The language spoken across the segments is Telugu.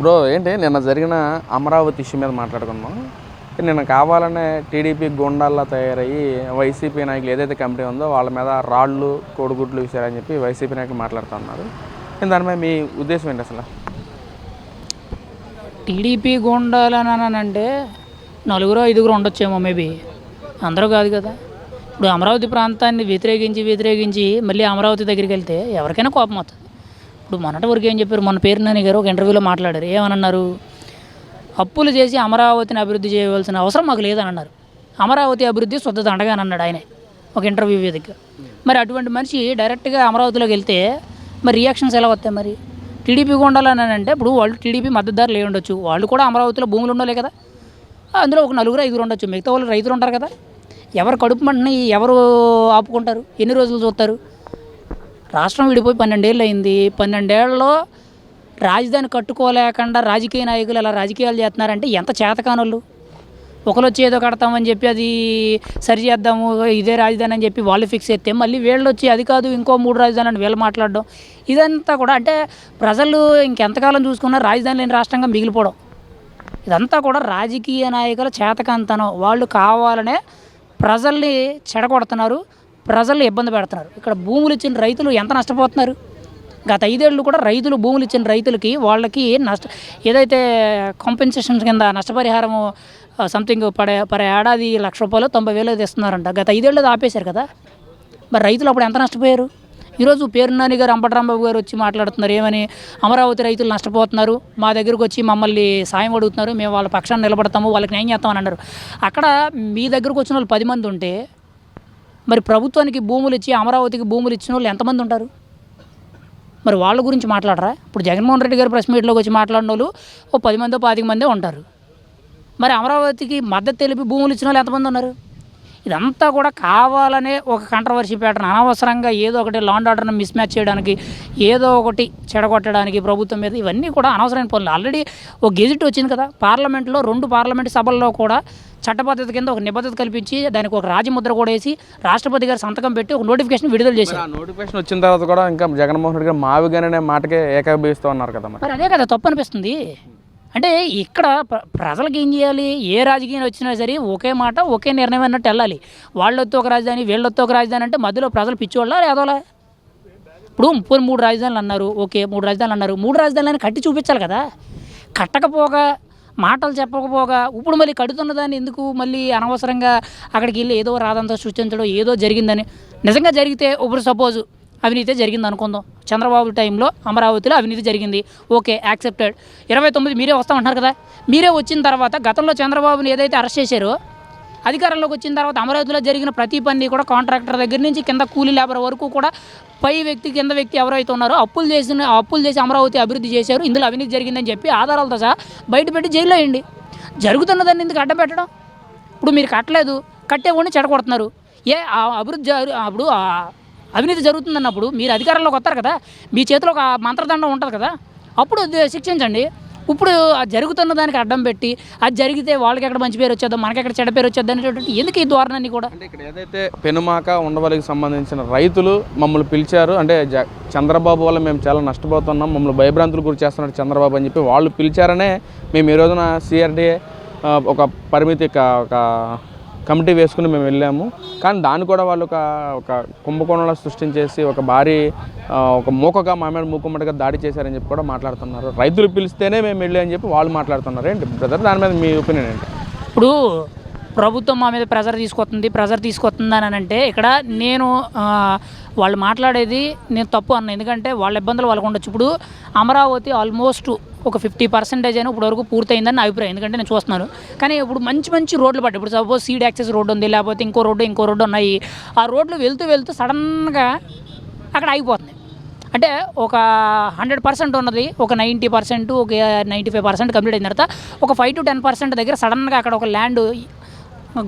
బ్రో ఏంటి నిన్న జరిగిన అమరావతి ఇష్యూ మీద మాట్లాడుకున్నాం. నిన్న కావాలనే టీడీపీ గుండాల్లా తయారయ్యి వైసీపీ నాయకులు ఏదైతే కమిటీ ఉందో వాళ్ళ మీద రాళ్ళు కోడిగుడ్లు విసారని చెప్పి వైసీపీ నాయకులు మాట్లాడుతున్నారు. దాని మీద మీ ఉద్దేశం ఏంటి అసలు? టీడీపీ గుండాలని అంటే నలుగురు ఐదుగురు ఉండొచ్చేమో, మేబీ అందరూ కాదు కదా. ఇప్పుడు అమరావతి ప్రాంతాన్ని వ్యతిరేకించి మళ్ళీ అమరావతి దగ్గరికి వెళ్తే ఎవరికైనా కోపం వస్తుంది. ఇప్పుడు మొన్నటి వరకు ఏం చెప్పారు, మన పేరునాని గారు ఒక ఇంటర్వ్యూలో మాట్లాడారు. ఏమన్నారు? అప్పులు చేసి అమరావతిని అభివృద్ధి చేయవలసిన అవసరం మాకు లేదని అన్నారు. అమరావతి అభివృద్ధి శుద్ధ దండగా అని అన్నాడు ఆయనే ఒక ఇంటర్వ్యూ వేదికగా. మరి అటువంటి మనిషి డైరెక్ట్గా అమరావతిలోకి వెళ్తే మరి రియాక్షన్స్ ఎలా వస్తాయి? మరి టీడీపీ ఉండాలని అంటే ఇప్పుడు వాళ్ళు టీడీపీ మద్దతుదారులు ఏ ఉండొచ్చు, వాళ్ళు కూడా అమరావతిలో భూములు ఉండాలి కదా. అందులో ఒక నలుగురు ఐదుగురు ఉండొచ్చు, మిగతా వాళ్ళు రైతులు ఉంటారు కదా. ఎవరు కడుపు మంటని ఎవరు ఆపుకుంటారు? ఎన్ని రోజులు చూస్తారు? రాష్ట్రం విడిపోయి 12 ఏళ్ళు అయింది. 12 ఏళ్లలో రాజధాని కట్టుకోలేకుండా రాజకీయ నాయకులు అలా రాజకీయాలు చేస్తున్నారంటే ఎంత చేతకానోళ్ళు. ఒకరు వచ్చి ఏదో కడతామని చెప్పి అది సరి చేద్దాము ఇదే రాజధాని అని చెప్పి వాళ్ళు ఫిక్స్ చేస్తే మళ్ళీ వీళ్ళు వచ్చి అది కాదు ఇంకో 3 రాజధాని అని వీళ్ళు మాట్లాడడం, ఇదంతా కూడా అంటే ప్రజలు ఇంకెంతకాలం చూసుకున్నా రాజధాని లేని రాష్ట్రంగా మిగిలిపోవడం, ఇదంతా కూడా రాజకీయ నాయకుల చేతకాంతనం. వాళ్ళు కావాలనే ప్రజల్ని చెడగొడుతున్నారు, ప్రజల్ని ఇబ్బంది పెడుతున్నారు. ఇక్కడ భూములు ఇచ్చిన రైతులు ఎంత నష్టపోతున్నారు? గత 5 ఏళ్ళు కూడా రైతులు భూములు ఇచ్చిన రైతులకి వాళ్ళకి ఏదైతే కాంపెన్సేషన్స్ కింద నష్టపరిహారము సంథింగ్ పడే ఏడాది ₹1,00,000 90,000 ఇస్తున్నారంట. గత 5 ఏళ్ళు ఆపేశారు కదా. మరి రైతులు అప్పుడు ఎంత నష్టపోయారు? ఈరోజు పేరునాని గారు అంబటరాంబాబు గారు వచ్చి మాట్లాడుతున్నారు. ఏమని? అమరావతి రైతులు నష్టపోతున్నారు, మా దగ్గరకు వచ్చి మమ్మల్ని సాయం అడుగుతున్నారు, మేము వాళ్ళ పక్షాన్ని నిలబడతాము, వాళ్ళకి న్యాయం చేస్తామని అన్నారు. అక్కడ మీ దగ్గరకు వచ్చిన వాళ్ళు 10 మంది ఉంటే మరి ప్రభుత్వానికి భూములు ఇచ్చి అమరావతికి భూములు ఇచ్చిన వాళ్ళు ఎంతమంది ఉంటారు? మరి వాళ్ళ గురించి మాట్లాడరా? ఇప్పుడు జగన్మోహన్ రెడ్డి గారు ప్రెస్ మీట్లోకి వచ్చి మాట్లాడిన వాళ్ళు ఓ 10 మందో 25 మందే ఉంటారు. మరి అమరావతికి మద్దతు తెలిపి భూములు ఇచ్చిన వాళ్ళు ఎంతమంది ఉన్నారు? ఇదంతా కూడా కావాలనే ఒక కంట్రవర్సీ ప్యాటర్న్, అనవసరంగా ఏదో ఒకటి లా అండ్ ఆర్డర్ని మిస్ మ్యాచ్ చేయడానికి, ఏదో ఒకటి చెడగొట్టడానికి ప్రభుత్వం మీద, ఇవన్నీ కూడా అనవసరమైన పనులు. ఆల్రెడీ ఒక గెజిట్ వచ్చింది కదా, పార్లమెంట్లో 2 పార్లమెంటు సభల్లో కూడా చట్టబద్ధత కింద ఒక నిబద్ధత కల్పించి దానికి ఒక రాజముద్ర కూడా వేసి రాష్ట్రపతి గారు సంతకం పెట్టి ఒక నోటిఫికేషన్ విడుదల చేశారు. నోటిఫికేషన్ వచ్చిన తర్వాత కూడా ఇంకా జగన్మోహన్ రెడ్డి గారు మావిగానే మాటకే ఏకాభిస్తూ ఉన్నారు కదా. మరి అదే కదా తప్పు అనిపిస్తుంది. అంటే ఇక్కడ ప్రజలకు ఏం చేయాలి? ఏ రాజకీయం వచ్చినా సరే ఒకే మాట ఒకే నిర్ణయం అన్నట్టు వెళ్ళాలి. వాళ్ళొత్తే ఒక రాజధాని వీళ్ళొత్తే ఒక రాజధాని అంటే మధ్యలో ప్రజలు పిచ్చోళ్ళ లేదోలా? ఇప్పుడు 3 రాజధానులు అన్నారు, ఓకే 3 రాజధానులు అన్నారు, 3 రాజధానులని కట్టి చూపించాలి కదా. కట్టకపోగా మాటలు చెప్పకపోగా ఇప్పుడు మళ్ళీ కడుతున్న దాన్ని ఎందుకు మళ్ళీ అనవసరంగా అక్కడికి వెళ్ళి ఏదో రాదంతా సృష్టించడం, ఏదో జరిగిందని. నిజంగా జరిగితే ఇప్పుడు సపోజ్ అవినీతి జరిగింది అనుకుందాం, చంద్రబాబు టైంలో అమరావతిలో అవినీతి జరిగింది, ఓకే యాక్సెప్టెడ్. 29 మీరే వస్తామంటున్నారు కదా. మీరే వచ్చిన తర్వాత గతంలో చంద్రబాబుని ఏదైతే అరెస్ట్ చేశారో అధికారంలోకి వచ్చిన తర్వాత అమరావతిలో జరిగిన ప్రతి పని కూడా కాంట్రాక్టర్ దగ్గర నుంచి కింద కూలీ లేబర్ వరకు కూడా పై వ్యక్తి కింద వ్యక్తి ఎవరైతే ఉన్నారో అప్పులు చేసి అమరావతి అభివృద్ధి చేశారు, ఇందులో అవినీతి జరిగిందని చెప్పి ఆధారాలతో సహా బయట పెట్టి జైల్లో వేయండి. జరుగుతున్నదాన్ని ఎందుకు అడ్డం పెట్టడం? ఇప్పుడు మీరు కట్టలేదు, కట్టేవాడిని చెడగొడుతున్నారు. అభివృద్ధి అప్పుడు అవినీతి జరుగుతుందన్నప్పుడు మీరు అధికారంలోకి వస్తారు కదా, మీ చేతిలో ఒక మంత్రదండం ఉంటుంది కదా, అప్పుడు శిక్షించండి. ఇప్పుడు జరుగుతున్న దానికి అడ్డం పెట్టి అది జరిగితే వాళ్ళకి ఎక్కడ మంచి పేరు వచ్చేద్దాం, మనకి ఎక్కడ చెడ్డ పేరు వచ్చేద్దాం అనేటువంటి ఎందుకు ఈ ధోరణి కూడా? అంటే ఇక్కడ ఏదైతే పెనుమాక ఉండవల్లికి సంబంధించిన రైతులు మమ్మల్ని పిలిచారు అంటే చంద్రబాబు వల్ల మేము చాలా నష్టపోతున్నాం, మమ్మల్ని భయభ్రాంతులు గురి చేస్తున్నారు చంద్రబాబు అని చెప్పి వాళ్ళు పిలిచారనే మేము ఈ రోజున సిఆర్డీఏ ఒక పరిమితి ఒక కమిటీ వేసుకుని మేము వెళ్ళాము. కానీ దాన్ని కూడా వాళ్ళు ఒక కుంభకోణంలో సృష్టించేసి ఒక భారీ ఒక మూకగా మా మీద మూకుమ్మడిగా దాడి చేశారని చెప్పి కూడా మాట్లాడుతున్నారు. రైతులు పిలిస్తేనే మేము వెళ్ళి అని చెప్పి వాళ్ళు మాట్లాడుతున్నారు. ఏంటి బ్రదర్ దాని మీద మీ ఒపీనియన్ ఏంటి? ఇప్పుడు ప్రభుత్వం మా మీద ప్రెజర్ తీసుకొస్తుంది అని అంటే ఇక్కడ నేను వాళ్ళు మాట్లాడేది నేను తప్పు అన్న, ఎందుకంటే వాళ్ళ ఇబ్బందులు వాళ్ళకు ఉండొచ్చు. ఇప్పుడు అమరావతి ఆల్మోస్ట్ ఒక 50% అయినా ఇప్పుడు వరకు పూర్తయిందని నా అభిప్రాయం, ఎందుకంటే నేను చూస్తున్నాను. కానీ ఇప్పుడు మంచి రోడ్లు పడ్డాయి. ఇప్పుడు సపోజ్ సీడ్ యాక్సెస్ రోడ్డు ఉంది, లేకపోతే ఇంకో రోడ్డు ఉన్నాయి. ఆ రోడ్లు వెళ్తూ సడన్గా అక్కడ ఆగిపోతుంది. అంటే ఒక 100% ఉన్నది ఒక 90% ఒక 95% కంప్లీట్ అయిన తర్వాత ఒక 5 to 10% దగ్గర సడన్గా అక్కడ ఒక ల్యాండ్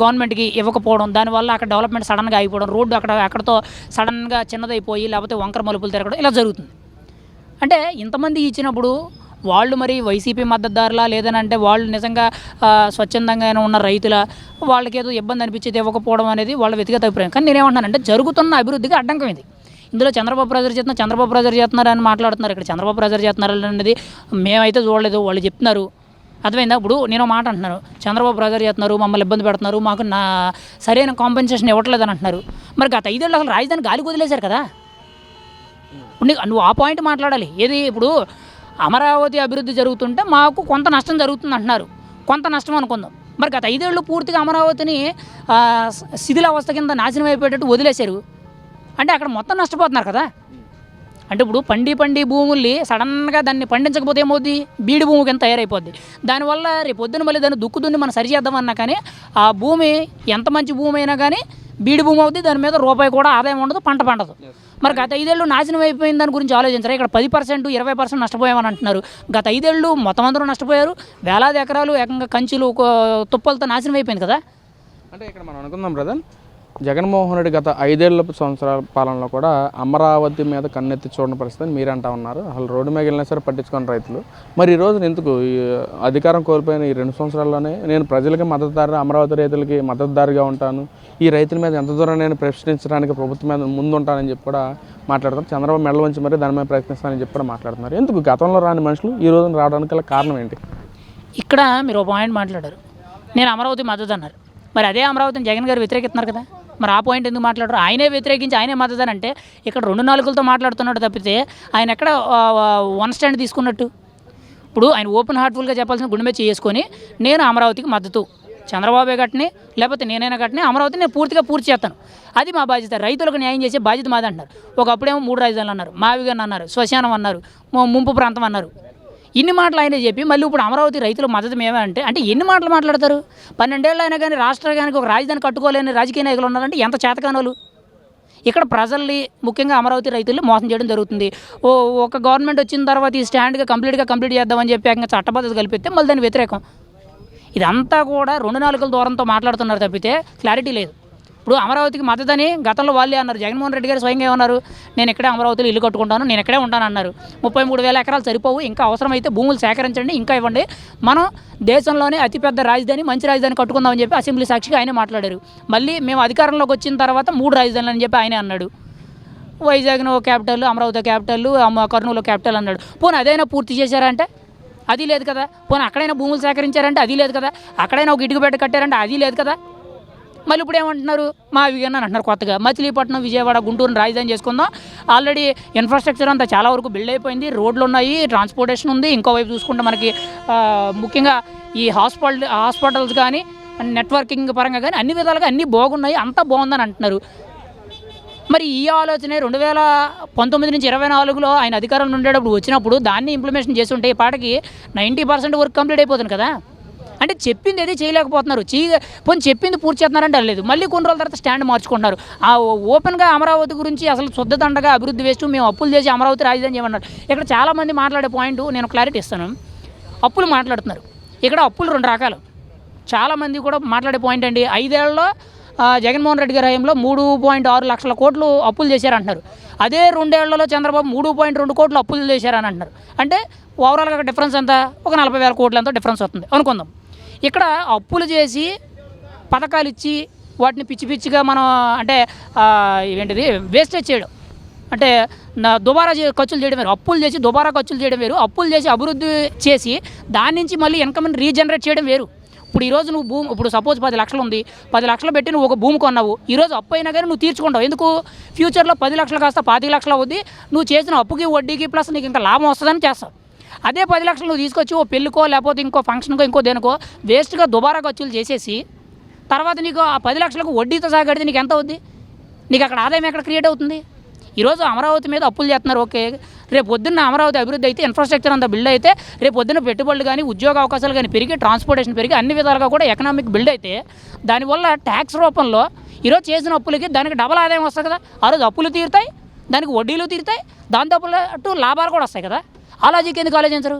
గవర్నమెంట్కి ఇవ్వకపోవడం, దానివల్ల అక్కడ డెవలప్మెంట్ సడన్గా అయిపోవడం, రోడ్డు అక్కడతో సడన్గా చిన్నదైపోయి లేకపోతే వంకర మలుపులు తిరగడం ఇలా జరుగుతుంది. అంటే ఇంతమంది ఇచ్చినప్పుడు వాళ్ళు మరి వైసీపీ మద్దతుదారులా లేదనంటే వాళ్ళు నిజంగా స్వచ్ఛందంగా ఉన్న రైతుల వాళ్ళకి ఏదో ఇబ్బంది అనిపించేది ఇవ్వకపోవడం అనేది వాళ్ళ వ్యక్తిగత అభిప్రాయం. కానీ నేనేమంటున్నానంటే జరుగుతున్న అభివృద్ధికి అడ్డంకం ఇది. ఇందులో చంద్రబాబు ప్రెజర్ చేస్తున్నారు అని మాట్లాడుతున్నారు. ఇక్కడ చంద్రబాబు ప్రెజర్ చేస్తున్నారు అనేది మేమైతే చూడలేదు, వాళ్ళు చెప్తున్నారు. అర్థమైందా? ఇప్పుడు నేను మాట అంటున్నాను, చంద్రబాబు ప్రెజర్ చేస్తున్నారు, మమ్మల్ని ఇబ్బంది పెడుతున్నారు, మాకు సరైన కాంపెన్సేషన్ ఇవ్వట్లేదు అని అంటున్నారు. మరి గత 5 ఏళ్ళు అసలు రాజధాని గాలికి వదిలేశారు కదా. నువ్వు ఆ పాయింట్ మాట్లాడాలి. ఏది ఇప్పుడు అమరావతి అభివృద్ధి జరుగుతుంటే మాకు కొంత నష్టం జరుగుతుంది అంటున్నారు, కొంత నష్టం అనుకుందాం. మరి గత 5 ఏళ్ళు పూర్తిగా అమరావతిని శిథిలావస్థ కింద నాశనం అయిపోయేటట్టు వదిలేశారు అంటే అక్కడ మొత్తం నష్టపోతున్నారు కదా. అంటే ఇప్పుడు పండి భూముల్ని సడన్గా దాన్ని పండించకపోతే ఏమవుద్ది, బీడి భూమి కింద తయారైపోద్ది. దానివల్ల రేపు పొద్దున మళ్ళీ దాన్ని దున్ని మనం సరిచేద్దామన్నా కానీ ఆ భూమి ఎంత మంచి భూమి అయినా కానీ బీడి భూమి అవుద్ది, దాని మీద రూపాయి కూడా ఆదాయం ఉండదు, పంట పండదు. మరి గత 5 ఏళ్ళు నాశనం అయిపోయిన దాని గురించి ఆలోచించారు. ఇక్కడ 10%, 20% నష్టపోయామని అంటున్నారు. గత 5 ఏళ్ళు మొత్తం అందరూ నష్టపోయారు. వేలాది ఎకరాలు ఏకంగా కంచులు తుప్పలతో నాశనం అయిపోయింది కదా. అంటే ఇక్కడ మనం అనుకుందాం బ్రదర్, జగన్మోహన్ రెడ్డి గత 5 సంవత్సరాల పాలనలో కూడా అమరావతి మీద కన్నెత్తి చూడని పరిస్థితి మీరు అంటా ఉన్నారు. అసలు రోడ్డు మీద వెళ్ళినా సరే పట్టించుకుని రైతులు. మరి ఈ రోజు ఎందుకు ఈ అధికారం కోల్పోయిన ఈ 2 సంవత్సరాల్లోనే నేను ప్రజలకి మద్దతుదారు, అమరావతి రైతులకి మద్దతుదారుగా ఉంటాను, ఈ రైతుల మీద ఎంత దూరం నేను ప్రశ్నించడానికి ప్రభుత్వం మీద ముందు ఉంటానని చెప్పి కూడా మాట్లాడుతున్నారు. చంద్రబాబు మెడల వంచి మరి దాని మీద ప్రయత్నిస్తానని చెప్పి కూడా మాట్లాడుతున్నారు. ఎందుకు గతంలో రాని మనుషులు ఈ రోజున రావడానికి గల కారణం ఏంటి? ఇక్కడ మీరు ఒక పాయింట్ మాట్లాడారు, నేను అమరావతి మద్దతు అన్నారు. మరి అదే అమరావతిని జగన్ గారు వ్యతిరేకిస్తున్నారు కదా. మరి ఆ పాయింట్ ఎందుకు మాట్లాడరు? ఆయనే వ్యతిరేకించి ఆయనే మద్దతు అంటే ఇక్కడ 2 నాలుగులతో మాట్లాడుతున్నట్టు తప్పితే ఆయన ఎక్కడ వన్ స్టాండ్ తీసుకున్నట్టు. ఇప్పుడు ఆయన ఓపెన్ హార్ట్ఫుల్గా చెప్పాల్సిన గుండె మీద చేసుకొని నేను అమరావతికి మద్దతు, చంద్రబాబే గట్టిని లేకపోతే నేనైనా గట్టిని అమరావతిని నేను పూర్తి చేస్తాను, అది మా బాధ్యత, రైతులకు న్యాయం చేసే బాధ్యత మాది అంటారు. ఒకప్పుడేమో 3 రాజధానులు అన్నారు, మావిగన్ అన్నారు, శ్మశానం అన్నారు, ముంపు ప్రాంతం అన్నారు. ఇన్ని మాటలు ఆయనే చెప్పి మళ్ళీ ఇప్పుడు అమరావతి రైతుల మద్దతు మేమే అంటే ఎన్ని మాటలు మాట్లాడతారు? 12 ఏళ్ళు అయినా కానీ రాష్ట్రానికి ఒక రాజధాని కట్టుకోలేని రాజకీయ నాయకులు ఉన్నారంటే ఎంత చేతకానోలు. ఇక్కడ ప్రజల్ని ముఖ్యంగా అమరావతి రైతుల్ని మోసం చేయడం జరుగుతుంది. ఒక గవర్నమెంట్ వచ్చిన తర్వాత ఈ స్టాండ్గా కంప్లీట్ చేద్దామని చెప్పి చట్టబద్ధత కల్పిస్తే మళ్ళీ దాని వ్యతిరేకం. ఇదంతా కూడా 2 నాలుగుల దూరంతో మాట్లాడుతున్నారు తప్పితే క్లారిటీ లేదు. ఇప్పుడు అమరావతికి మద్దతని గతంలో వాళ్ళే అన్నారు. జగన్మోహన్ రెడ్డి గారు స్వయంగా ఏమన్నారు, నేను ఇక్కడే అమరావతిలో ఇల్లు కట్టుకుంటాను, నేను ఇక్కడే ఉంటాను అన్నారు. 33,000 ఎకరాలు సరిపోవు, ఇంకా అవసరమైతే భూములు సేకరించండి, ఇంకా ఇవ్వండి, మనం దేశంలోనే అతిపెద్ద రాజధాని, మంచి రాజధాని కట్టుకుందామని చెప్పి అసెంబ్లీ సాక్షిగా ఆయనే మాట్లాడారు. మళ్ళీ మేము అధికారంలోకి వచ్చిన తర్వాత 3 రాజధానులు అని చెప్పి ఆయనే అన్నాడు. వైజాగ్ను capital, Amaravati capital, Kurnool capital అన్నాడు. పోనీ అదైనా పూర్తి చేశారంటే అది లేదు కదా. పోనీ అక్కడైనా భూములు సేకరించారంటే అది లేదు కదా. అక్కడైనా ఒక ఇటుకు బెట్ట కట్టారంటే అది లేదు కదా. మళ్ళీ ఇప్పుడు ఏమంటున్నారు, మావిగన్ అని అంటున్నారు కొత్తగా. మచిలీపట్నం, విజయవాడ, గుంటూరుని రాజధాని చేసుకుందాం, ఆల్రెడీ ఇన్ఫ్రాస్ట్రక్చర్ అంతా చాలా వరకు బిల్డ్ అయిపోయింది, రోడ్లు ఉన్నాయి, ట్రాన్స్పోర్టేషన్ ఉంది. ఇంకోవైపు చూసుకుంటే మనకి ముఖ్యంగా ఈ హాస్పిటల్స్ కానీ నెట్వర్కింగ్ పరంగా కానీ అన్ని విధాలుగా అన్నీ బాగున్నాయి, అంతా బాగుందని అంటున్నారు. మరి ఈ ఆలోచన 2019 నుంచి 24లో ఆయన అధికారంలో ఉండేటప్పుడు వచ్చినప్పుడు దాన్ని ఇంప్లిమెంటేషన్ చేస్తుంటే ఈ పాటకి 90% వర్క్ కంప్లీట్ అయిపోతుంది కదా. అంటే చెప్పింది ఏది చేయలేకపోతున్నారు. పోనీ చెప్పింది పూర్తి చేస్తున్నారంటే లేదు. మళ్ళీ కొన్ని రోజుల తర్వాత స్టాండ్ మార్చుకుంటున్నారు. ఆ ఓపెన్గా అమరావతి గురించి అసలు శుద్ధదండగా అభివృద్ధి వేస్తూ మేము అప్పులు చేసి అమరావతి రాజధాని చేయమన్నారు. ఇక్కడ చాలామంది మాట్లాడే పాయింట్ నేను క్లారిటీ ఇస్తాను. అప్పులు మాట్లాడుతున్నారు. ఇక్కడ అప్పులు 2 రకాలు. చాలామంది కూడా మాట్లాడే పాయింట్ అండి, 5 ఏళ్లలో జగన్మోహన్ రెడ్డి గారి హయాంలో 3.6 లక్షల కోట్లు అప్పులు చేశారంటున్నారు. అదే 2 ఏళ్లలో చంద్రబాబు 3.2 కోట్లు అప్పులు చేశారని అంటున్నారు. అంటే ఓవరాల్గా డిఫరెన్స్ ఎంత, ఒక 40,000 కోట్ల ఎంతో డిఫరెన్స్ వస్తుంది అనుకుందాం. ఇక్కడ అప్పులు చేసి పథకాలు ఇచ్చి వాటిని పిచ్చిగా మనం అంటే ఏంటిది వేస్టేజ్ చేయడం, అంటే దుబారా ఖర్చులు చేయడం వేరు. అప్పులు చేసి దుబారా ఖర్చులు చేయడం వేరు. అప్పులు చేసి అభివృద్ధి చేసి దాని నుంచి మళ్ళీ ఇన్కమ్ని రీజనరేట్ చేయడం వేరు. ఇప్పుడు ఈరోజు నువ్వు భూమి, ఇప్పుడు సపోజ్ 10 లక్షలు ఉంది, 10 లక్షలు పెట్టి నువ్వు ఒక భూమి కొన్నావు, ఈరోజు అప్పు అయినా కానీ నువ్వు తీర్చుకుంటావు. ఎందుకు? ఫ్యూచర్లో 10 లక్షలు కాస్త 25 లక్షలు అవుద్ది. నువ్వు చేసిన అప్పుకి వడ్డీకి ప్లస్ నీకు ఇంకా లాభం వస్తుందని చేస్తావు. అదే 10 లక్షలు నువ్వు తీసుకొచ్చి ఓ పెళ్ళికో లేకపోతే ఇంకో ఫంక్షన్కో ఇంకో దేనికో వేస్ట్గా దుబారా ఖర్చులు చేసేసి తర్వాత నీకు ఆ 10 లక్షలకు వడ్డీతో సాగడితే నీకు ఎంత అవుద్ది? నీకు అక్కడ ఆదాయం ఎక్కడ క్రియేట్ అవుతుంది? ఈరోజు అమరావతి మీద అప్పులు చేస్తున్నారు. ఓకే, రేపు పొద్దున్న అమరావతి అభివృద్ధి అయితే, ఇన్ఫ్రాస్ట్రక్చర్ అంతా బిల్డ్ అయితే, రేపు పొద్దున్న పెట్టుబడులు కానీ ఉద్యోగ అవకాశాలు కానీ పెరిగి, ట్రాన్స్పోర్టేషన్ పెరిగి, అన్ని విధాలుగా కూడా ఎకనామిక్ బిల్డ్ అయితే దానివల్ల ట్యాక్స్ రూపంలో ఈరోజు చేసిన అప్పులకి దానికి డబల్ ఆదాయం వస్తుంది కదా. ఆ రోజు అప్పులు తీరుతాయి, దానికి వడ్డీలు తీరుతాయి, దాంతోపాటు లాభాలు కూడా వస్తాయి కదా. ఆ లాజిక్ ఎందుకు ఆలోచించరు?